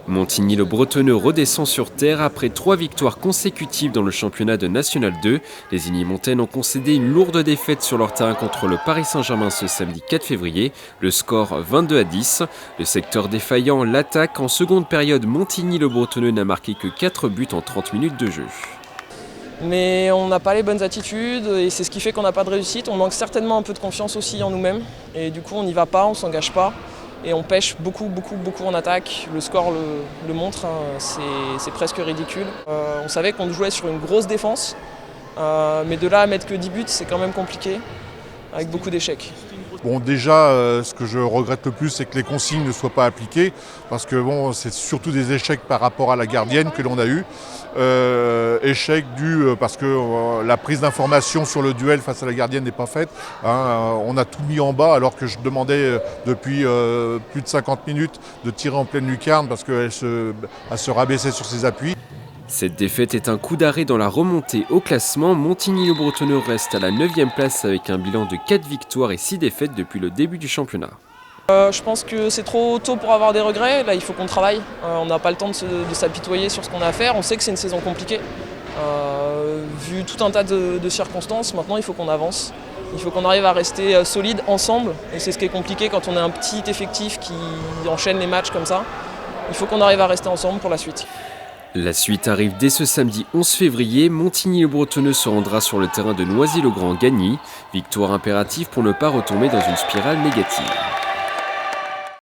Montigny-le-Bretonneux redescend sur terre après 3 victoires consécutives dans le championnat de National 2. Les Igny-Montaigne ont concédé une lourde défaite sur leur terrain contre le Paris Saint-Germain ce samedi 4 février. Le score 22-10. Le secteur défaillant l'attaque. En seconde période, Montigny-le-Bretonneux n'a marqué que 4 buts en 30 minutes de jeu. Mais on n'a pas les bonnes attitudes et c'est ce qui fait qu'on n'a pas de réussite. On manque certainement un peu de confiance aussi en nous-mêmes et du coup on n'y va pas, on ne s'engage pas et on pêche beaucoup en attaque. Le score le montre, c'est presque ridicule. On savait qu'on jouait sur une grosse défense, mais de là à mettre que 10 buts c'est quand même compliqué avec beaucoup d'échecs. Bon, déjà, ce que je regrette le plus, c'est que les consignes ne soient pas appliquées, parce que bon, c'est surtout des échecs par rapport à la gardienne que l'on a eu. Échec dû parce que la prise d'information sur le duel face à la gardienne n'est pas faite. On a tout mis en bas alors que je demandais depuis plus de 50 minutes de tirer en pleine lucarne parce qu'elle se rabaissait sur ses appuis. Cette défaite est un coup d'arrêt dans la remontée au classement. Montigny-le-Bretonneux reste à la 9e place avec un bilan de 4 victoires et 6 défaites depuis le début du championnat. Je pense que c'est trop tôt pour avoir des regrets. Là, il faut qu'on travaille. On n'a pas le temps de s'apitoyer sur ce qu'on a à faire. On sait que c'est une saison compliquée. Vu tout un tas de circonstances, maintenant il faut qu'on avance. Il faut qu'on arrive à rester solide ensemble. Et c'est ce qui est compliqué quand on a un petit effectif qui enchaîne les matchs comme ça. Il faut qu'on arrive à rester ensemble pour la suite. La suite arrive dès ce samedi 11 février. Montigny-le-Bretonneux se rendra sur le terrain de Noisy-le-Grand-Gagny. Victoire impérative pour ne pas retomber dans une spirale négative.